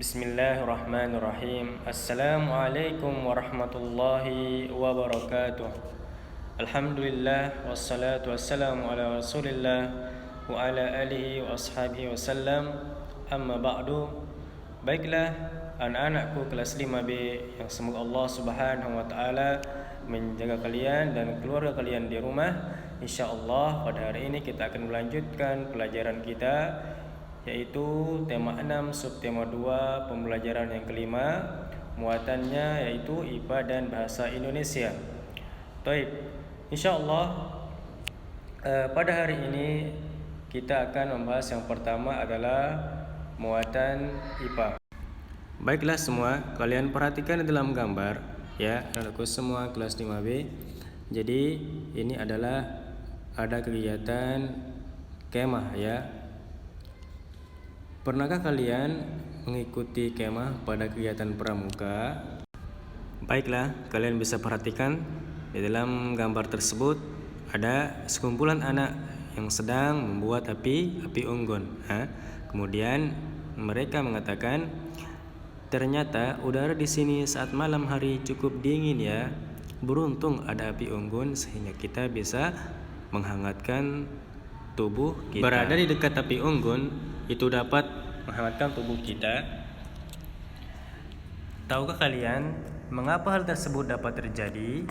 Bismillahirrahmanirrahim. Assalamualaikum warahmatullahi wabarakatuh. Alhamdulillah wassalatu wassalamu ala Rasulillah wa ala alihi wa ashabihi wasallam. Amma ba'du. Baiklah anak-anakku kelas 5B yang semoga Allah Subhanahu wa taala menjaga kalian dan keluarga kalian di rumah. Insyaallah pada hari ini kita akan melanjutkan pelajaran kita, yaitu tema 6 subtema 2 pembelajaran yang kelima, muatannya yaitu IPA dan bahasa Indonesia. Baik, insyaallah pada hari ini kita akan membahas yang pertama adalah muatan IPA. Baiklah semua, kalian perhatikan di dalam gambar ya, anakku semua kelas 5B. Jadi ini adalah ada kegiatan kemah ya. Pernahkah kalian mengikuti kemah pada kegiatan pramuka? Baiklah, kalian bisa perhatikan di dalam gambar tersebut ada sekumpulan anak yang sedang membuat api unggun. Kemudian mereka mengatakan, ternyata udara di sini saat malam hari cukup dingin ya. Beruntung ada api unggun sehingga kita bisa menghangatkan tubuh kita. Berada di dekat api unggun itu dapat menghangatkan tubuh kita. Tahukah kalian mengapa hal tersebut dapat terjadi?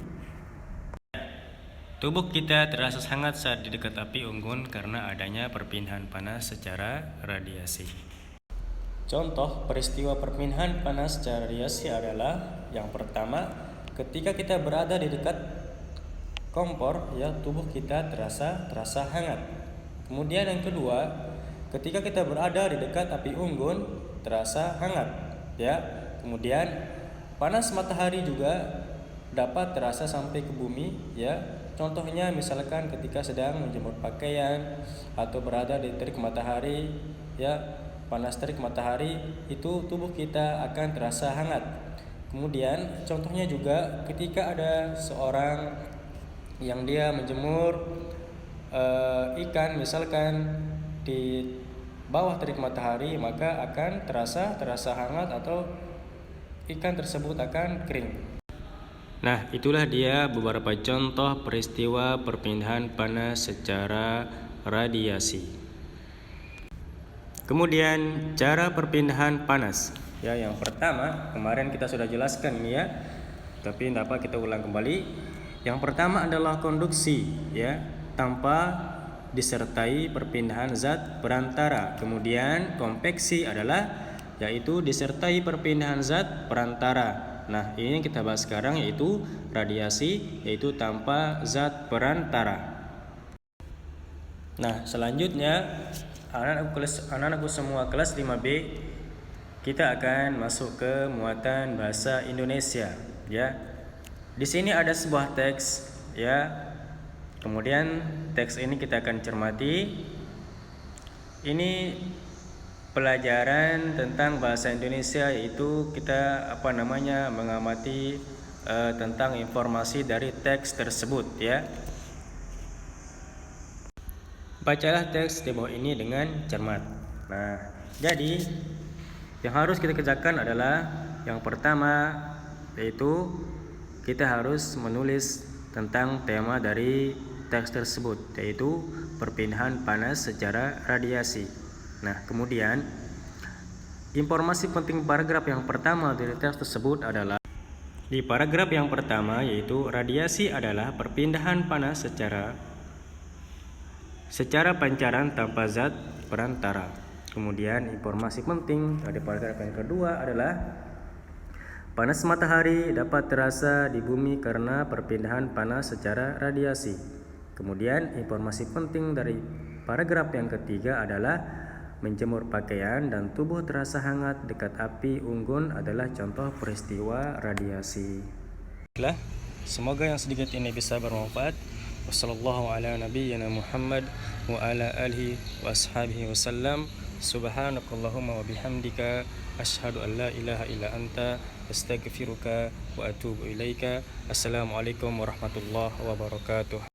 Tubuh kita terasa hangat saat di dekat api unggun karena adanya perpindahan panas secara radiasi. Contoh peristiwa perpindahan panas secara radiasi adalah yang pertama, ketika kita berada di dekat kompor ya, tubuh kita terasa hangat. Kemudian yang kedua, ketika kita berada di dekat api unggun terasa hangat ya. Kemudian panas matahari juga dapat terasa sampai ke bumi ya. Contohnya misalkan ketika sedang menjemur pakaian atau berada di terik matahari ya, panas terik matahari itu tubuh kita akan terasa hangat. Kemudian contohnya juga ketika ada seorang yang dia menjemur ikan misalkan di bawah terik matahari, maka akan terasa hangat atau ikan tersebut akan kering. Nah, itulah dia beberapa contoh peristiwa perpindahan panas secara radiasi. Kemudian cara perpindahan panas. Ya, yang pertama kemarin kita sudah jelaskan ya, tapi dapat kita ulang kembali. Yang pertama adalah konduksi ya, tanpa disertai perpindahan zat perantara. Kemudian konveksi adalah yaitu disertai perpindahan zat perantara. Nah, ini yang kita bahas sekarang yaitu radiasi, yaitu tanpa zat perantara. Nah, selanjutnya anak-anakku semua kelas 5B, kita akan masuk ke muatan bahasa Indonesia ya. Di sini ada sebuah teks ya. Kemudian teks ini kita akan cermati. Ini pelajaran tentang bahasa Indonesia, yaitu kita mengamati tentang informasi dari teks tersebut ya. Bacalah teks di bawah ini dengan cermat. Nah, jadi yang harus kita kerjakan adalah yang pertama, yaitu kita harus menulis tentang tema dari teks tersebut, yaitu perpindahan panas secara radiasi. Nah, kemudian informasi penting paragraf yang pertama dari teks tersebut adalah di paragraf yang pertama, yaitu radiasi adalah perpindahan panas secara pancaran tanpa zat perantara. Kemudian informasi penting dari paragraf yang kedua adalah panas matahari dapat terasa di bumi karena perpindahan panas secara radiasi. Kemudian informasi penting dari paragraf yang ketiga adalah menjemur pakaian dan tubuh terasa hangat dekat api unggun adalah contoh peristiwa radiasi. Baiklah, semoga yang sedikit ini bisa bermanfaat. Wassallallahu ala nabiyyina Muhammad wa ala alihi wa ashabihi wasallam. Subhanakallahumma wa bihamdika asyhadu an la ilaha illa anta astaghfiruka wa atubu ilaika. Assalamualaikum warahmatullahi wabarakatuh.